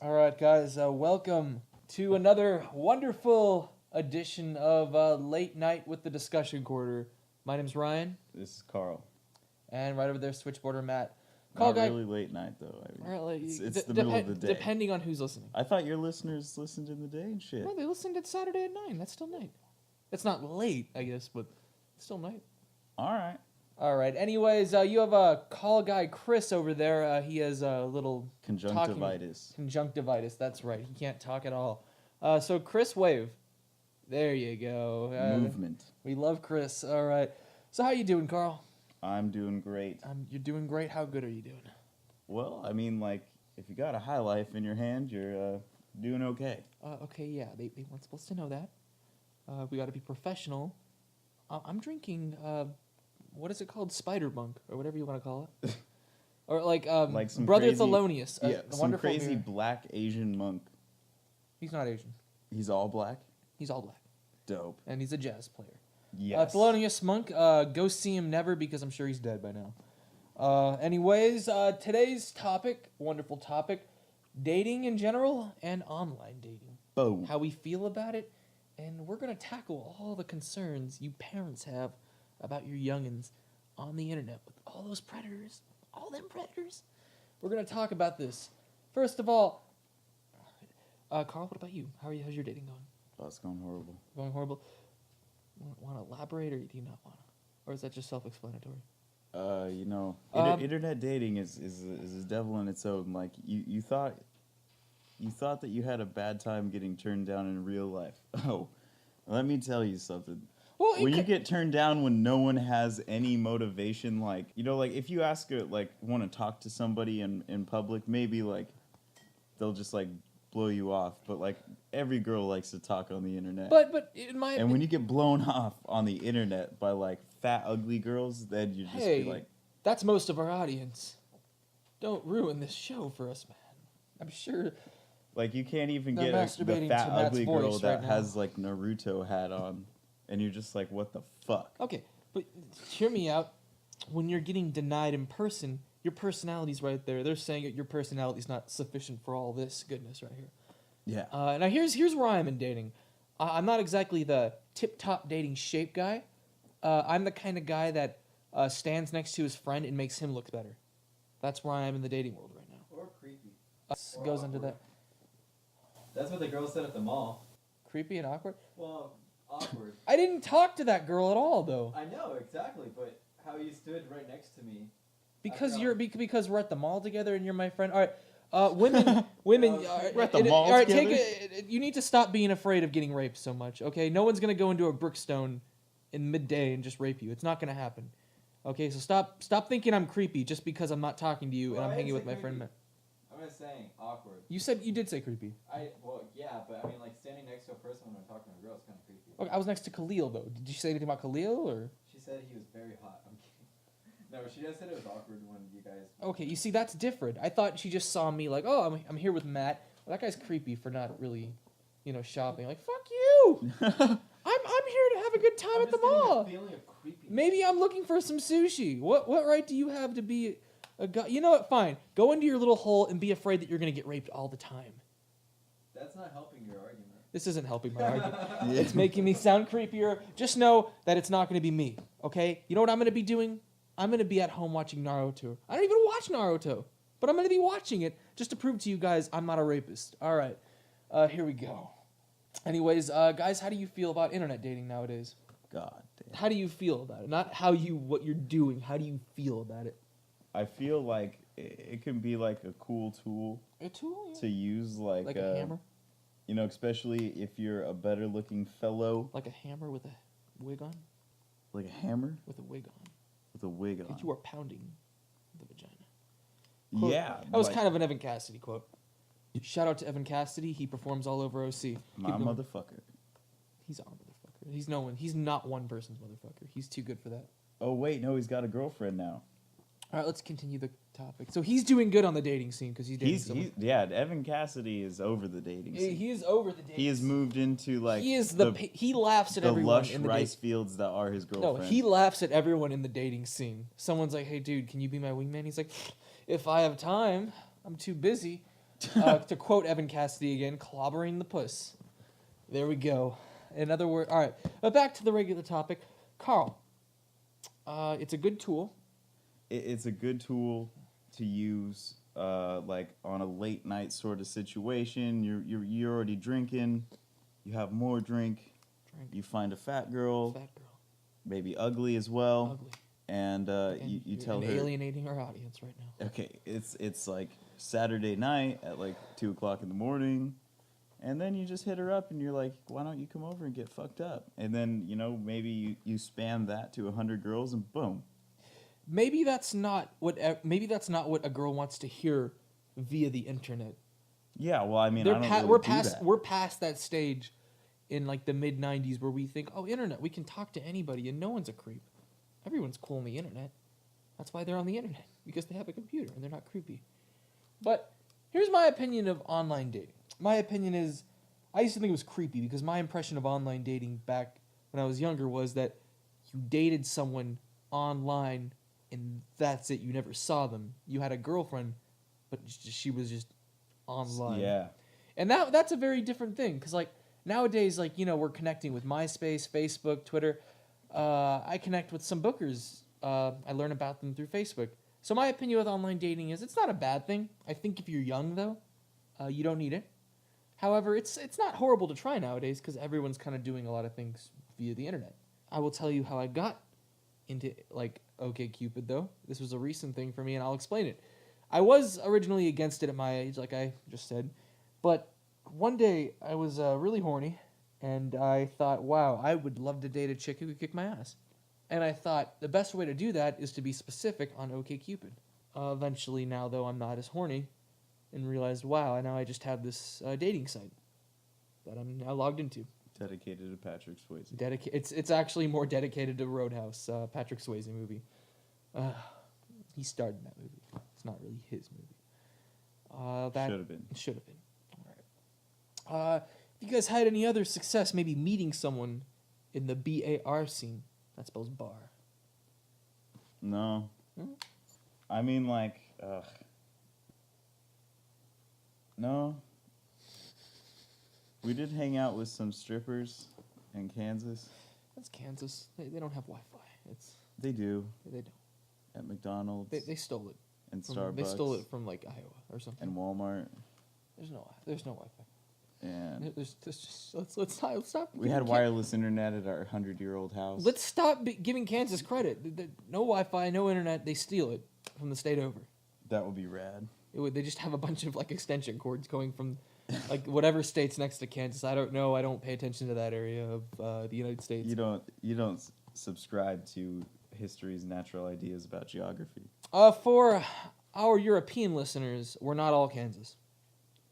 All right, guys, welcome to another wonderful edition of Late Night with the Discussion Quarter. My name's Ryan, This is Carl. and right over there, switchboarder Matt. Not really late night though. It's the middle of the day. Depending on who's listening. I thought your listeners listened in the day and shit. No, they listened at Saturday at 9. That's still night. It's not late, I guess, but it's still night. All right. All right. Anyways, you have a call guy, Chris, over there. He has a little Conjunctivitis. Conjunctivitis. That's right. He can't talk at all. So Chris, wave. There you go. Movement. We love Chris. All right. So how you doing, Carl? I'm doing great. You're doing great. How good are you doing? Well, I mean, like, if you got a high life in your hand, you're doing okay. Okay, yeah. They weren't supposed to know that. We got to be professional. I'm drinking. What is it called? Spider Monk, or whatever you want to call it. Or like some Brother crazy, Thelonious. Some crazy black Asian monk. He's not Asian. He's all black? He's all black. Dope. And he's a jazz player. Yes. Thelonious Monk, go see him never because I'm sure he's dead by now. Anyways, today's topic, wonderful topic, dating in general and online dating. Boom. How we feel about it, and we're going to tackle all the concerns you parents have about your youngins on the internet with all those predators, all them predators. We're going to talk about this. First of all, Carl, what about you? How's your dating going? Oh, it's going horrible. Going horrible? Want to elaborate, or do you not want to? Or is that just self-explanatory? Internet dating is a devil in its own. Like, you thought that you had a bad time getting turned down in real life. Oh, let me tell you something. Well, when you get turned down when no one has any motivation, like, like if you ask want to talk to somebody in public, maybe like they'll just like blow you off. But like every girl likes to talk on the internet. But when you get blown off on the internet by like fat ugly girls, then you just be like, that's most of our audience. Don't ruin this show for us, man. I'm sure. Like you can't even get the fat ugly girl that has like Naruto hat on. And you're just like, what the fuck? Okay, but hear me out. When you're getting denied in person, your personality's right there. They're saying that your personality's not sufficient for all this goodness right here. Yeah. Now here's where I am in dating. I'm not exactly the tip-top dating shape guy. I'm the kind of guy that stands next to his friend and makes him look better. That's where I am in the dating world right now. Or creepy. Or goes into that. That's what the girl said at the mall. Creepy and awkward? Well, awkward. I didn't talk to that girl at all, though. I know, exactly, but how you stood right next to me. Because because we're at the mall together and you're my friend. All right, women. We're at the mall together. You need to stop being afraid of getting raped so much. Okay, no one's gonna go into a Brookstone in midday and just rape you. It's not gonna happen. Okay, so stop thinking I'm creepy just because I'm not talking to you and I'm hanging with my friend. I'm just saying awkward. You did say creepy. Yeah, but I mean like standing next to a person when I'm talking to a girl is kind of creepy. Okay, I was next to Khalil though. Did you say anything about Khalil or? She said he was very hot. I'm kidding. No, she just said it was awkward when you guys. Okay, you see that's different. I thought she just saw me like, oh, I'm here with Matt. Well, that guy's creepy for not really, shopping. Like, fuck you. I'm here to have a good time at the mall. A feeling of creepiness. Maybe I'm looking for some sushi. What right do you have to be a guy? You know what? Fine. Go into your little hole and be afraid that you're gonna get raped all the time. That's not helping your argument. This isn't helping my argument. Yeah. It's making me sound creepier. Just know that it's not going to be me, okay? You know what I'm going to be doing? I'm going to be at home watching Naruto. I don't even watch Naruto, but I'm going to be watching it just to prove to you guys I'm not a rapist. All right, here we go. Anyways, guys, how do you feel about internet dating nowadays? God damn. How do you feel about it? Not what you're doing. How do you feel about it? I feel like it can be like a cool tool. A tool? Yeah. To use like a hammer? Especially if you're a better looking fellow. Like a hammer with a wig on? Like a hammer? With a wig on. With a wig on. You are pounding the vagina. Quote, yeah. That was kind of an Evan Cassidy quote. Shout out to Evan Cassidy. He performs all over OC. My motherfucker. He's our motherfucker. He's not one person's motherfucker. He's too good for that. Oh, wait. No, he's got a girlfriend now. All right, let's continue the topic. So he's doing good on the dating scene because he's dating someone. Evan Cassidy is over the dating scene. He is over the dating scene. He has moved into like he laughs at everyone in the rice fields that are his girlfriend. No, he laughs at everyone in the dating scene. Someone's like, "Hey, dude, can you be my wingman?" He's like, "If I have time, I'm too busy." To quote Evan Cassidy again, clobbering the puss. There we go. In other words, all right. But back to the regular topic. Carl, it's a good tool. It's a good tool to use, like on a late night sort of situation. You're already drinking. You have more drink. You find a fat girl, maybe ugly as well, Ugly. and you tell her. Alienating our audience right now. Okay, it's like Saturday night at like 2:00 in the morning, and then you just hit her up and you're like, why don't you come over and get fucked up? And then maybe you spam that to 100 girls and boom. Maybe that's not what a girl wants to hear via the internet. Yeah, well, I mean, I don't really we're past that stage in like the mid 90s where we think, oh, internet, we can talk to anybody and no one's a creep. Everyone's cool on the internet. That's why they're on the internet, because they have a computer and they're not creepy. But here's my opinion of online dating. My opinion is, I used to think it was creepy because my impression of online dating back when I was younger was that you dated someone online and that's it. You never saw them. You had a girlfriend, but she was just online. Yeah. And that's a very different thing because like nowadays, like, we're connecting with MySpace, Facebook, Twitter. I connect with some bookers. I learn about them through Facebook. So my opinion with online dating is it's not a bad thing. I think if you're young, though, you don't need it. However, it's not horrible to try nowadays because everyone's kind of doing a lot of things via the internet. I will tell you how I got into, like, OkCupid, though. This was a recent thing for me, and I'll explain it. I was originally against it at my age, like I just said. But one day, I was really horny, and I thought, wow, I would love to date a chick who could kick my ass. And I thought the best way to do that is to be specific on OkCupid. Eventually, now, though, I'm not as horny, and realized, wow, now I just have this dating site that I'm now logged into. Dedicated to Patrick Swayze. It's actually more dedicated to Roadhouse, Patrick Swayze movie. He starred in that movie. It's not really his movie. That should have been. It should have been. All right. If you guys had any other success, maybe meeting someone in the BAR scene. That spells bar. No. I mean, like, no. We did hang out with some strippers in Kansas. That's Kansas. They don't have Wi-Fi. They do. They don't. At McDonald's. They stole it. And Starbucks. They stole it from like Iowa or something. And Walmart. There's no Wi-Fi. And let's stop. We had wireless internet at our 100-year-old house. Let's stop giving Kansas credit. No Wi-Fi, no internet. They steal it from the state over. That would be rad. They just have a bunch of like extension cords going from like whatever state's next to Kansas. I don't know. I don't pay attention to that area of the United States. You don't subscribe to history's natural ideas about geography. For our European listeners, we're not all Kansas.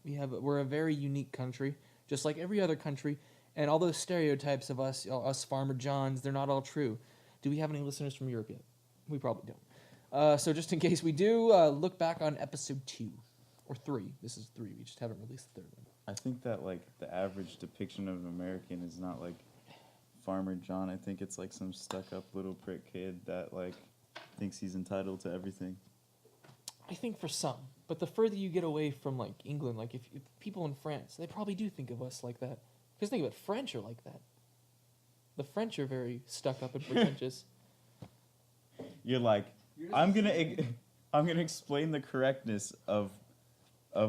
We're a very unique country, just like every other country, and all those stereotypes of us Farmer Johns, they're not all true. Do we have any listeners from Europe yet? We probably don't. So just in case we do, look back on episode 2 or 3. This is 3. We just haven't released the third one. I think that like the average depiction of an American is not like Farmer John. I think it's like some stuck-up little prick kid that like thinks he's entitled to everything. I think for some, but the further you get away from like England, like if people in France, they probably do think of us like that. Because think about French are like that. The French are very stuck up and pretentious. You're like, I'm gonna explain the correctness of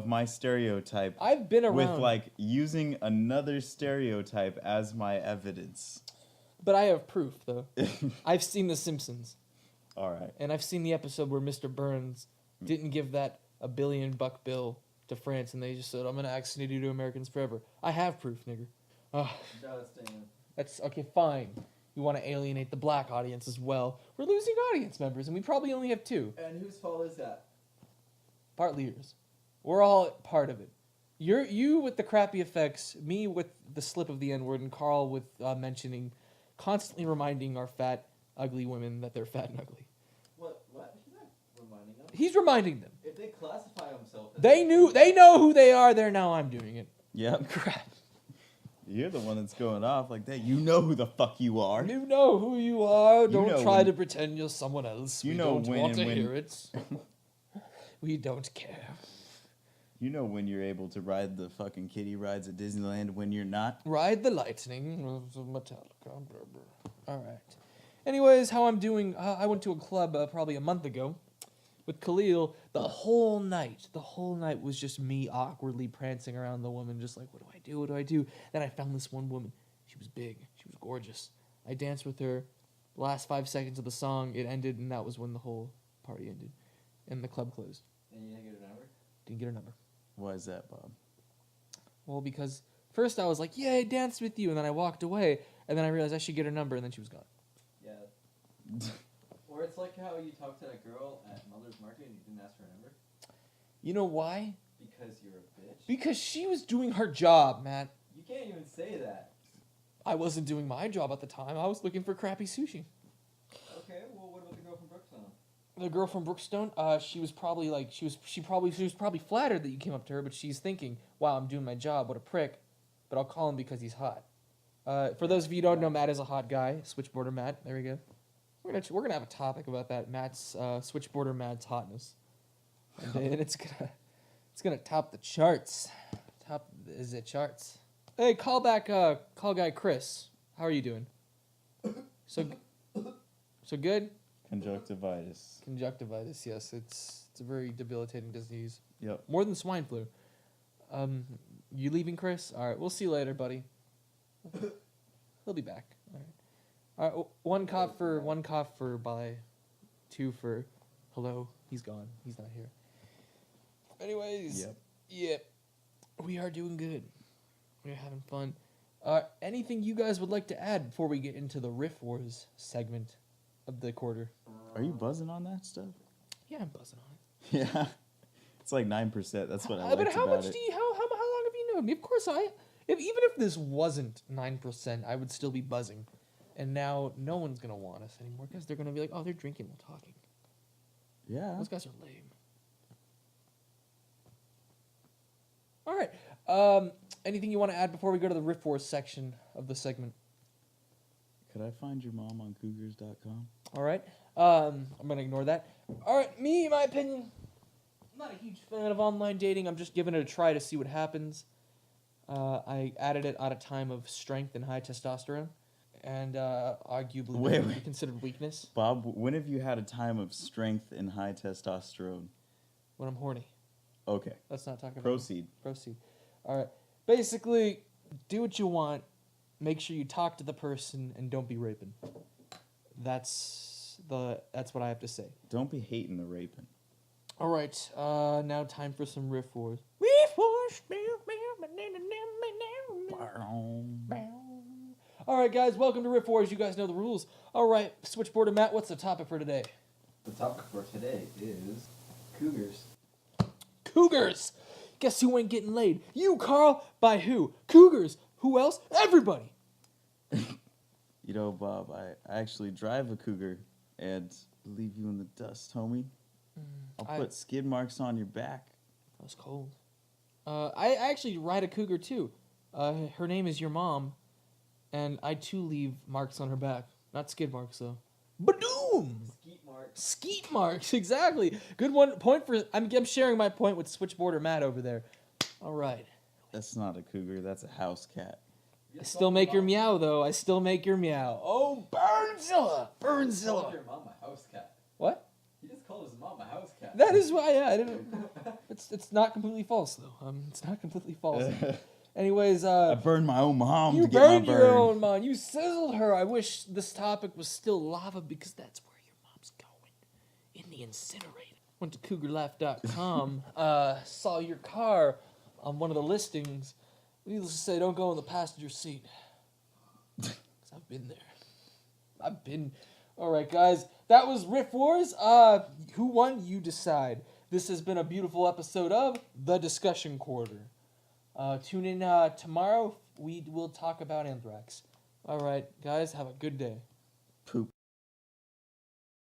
my stereotype. I've been around with like using another stereotype as my evidence. But I have proof though. I've seen The Simpsons. All right. And I've seen the episode where Mr. Burns didn't give that $1 billion bill to France, and they just said, "I'm gonna act snitty to Americans forever." I have proof, nigger. That's okay. Fine. You want to alienate the black audience as well. We're losing audience members, and we probably only have 2. And whose fault is that? Partly yours. We're all part of it. You with the crappy effects, me with the slip of the N-word, and Carl with constantly reminding our fat, ugly women that they're fat and ugly. What? He's not reminding them. He's reminding them. If they classify themselves as They know who they are. Now I'm doing it. Yep. Crap. You're the one that's going off like that. You know who the fuck you are. You know who you are. You Don't know try when- to pretend you're someone else. You We know don't when want and to when- hear it. We don't care. You know when you're able to ride the fucking kiddie rides at Disneyland when you're not? Ride the lightning of Metallica. Blah, blah. All right. Anyways, how I'm doing, I went to a club probably a month ago with Khalil. The whole night was just me awkwardly prancing around the woman, just like, what do I do? What do I do? Then I found this one woman. She was big. She was gorgeous. I danced with her. The last 5 seconds of the song, it ended, and that was when the whole party ended. And the club closed. And you didn't get her number? Didn't get her number. Why is that, Bob? Well, because first I was like, yeah, I danced with you, and then I walked away, and then I realized I should get her number, and then she was gone. Yeah. Or it's like how you talked to that girl at Mother's Market and you didn't ask for her number? You know why? Because you're a bitch? Because she was doing her job, Matt. You can't even say that. I wasn't doing my job at the time. I was looking for crappy sushi. Okay, well, what about the girl from Brookstone? The girl from Brookstone, she was probably like, she was probably flattered that you came up to her, but she's thinking, wow, I'm doing my job, what a prick. But I'll call him because he's hot. For those of you who don't know, Matt is a hot guy. Switchboarder Matt. There we go. We're gonna have a topic about that. Matt's switchboarder Matt's hotness, and it's gonna top the charts. Top is it charts? Hey, call guy Chris. How are you doing? So good. Conjunctivitis. Conjunctivitis. Yes, it's a very debilitating disease. Yep. More than swine flu. You leaving, Chris? All right, we'll see you later, buddy. He'll be back. All right. All right. One cough for bye. 2 for hello. He's gone. He's not here. Anyways. Yep. We are doing good. We're having fun. Anything you guys would like to add before we get into the Riff Wars segment of the quarter? Are you buzzing on that stuff? Yeah, I'm buzzing on it. Yeah. It's like 9%. That's what I liked But how about much it. do you? How long have you known me? Of course, even if this wasn't 9%, I would still be buzzing. And now no one's gonna want us anymore because they're gonna be like, oh, they're drinking while talking. Yeah. Those guys are lame. All right. Anything you want to add before we go to the Riff Wars section of the segment? Could I find your mom on Cougars.com? All right. I'm gonna ignore that. All right. My opinion. I'm not a huge fan of online dating. I'm just giving it a try to see what happens. I added it at a time of strength and high testosterone, and arguably Wait. would be considered weakness Bob, when have you had a time of strength and high testosterone? when I'm horny. Okay. Let's not talk about Proceed. Proceed. All right. Basically, do what you want. Make sure you talk to the person and don't be raping. That's what I have to say. Don't be hating the raping. All right. Now time for some Riff Wars. Riff Wars. All right, guys. Welcome to Riff Wars. You guys know the rules. All right. Switchboard and Matt, what's the topic for today? The topic for today is Cougars. Cougars. Guess who ain't getting laid? You, Carl. By who? Cougars. Who else? Everybody. You know, Bob, I actually drive a Cougar and leave you in the dust, homie. I'll put skid marks on your back. That was cold. I actually ride a Cougar too. Her name is your mom, and I too leave marks on her back. Not skid marks though. Badoom! Skeet marks. Skeet marks, exactly. Good one. Point for. I'm sharing my point with Switchboarder Matt over there. All right. That's not a Cougar, that's a house cat. I still make your meow though. I still make your meow. Oh, Burnzilla! You called Burnzilla! your mom a house cat. What? He just called his mom a house cat. That is why. Yeah, I didn't. It's not completely false though. It's not completely false. Anyways, I burned my own mom you to get my burned burn. your own mom. You sizzled her. I wish this topic was still lava because that's where your mom's going. In the incinerator. Went to cougarlife.com, saw your car on one of the listings. Needless to say, don't go in the passenger seat. Because I've been there. All right, guys. That was Riff Wars. Who won? You decide. This has been a beautiful episode of The Discussion Quarter. Tune in tomorrow. We will talk about anthrax. All right, guys. Have a good day. Poop.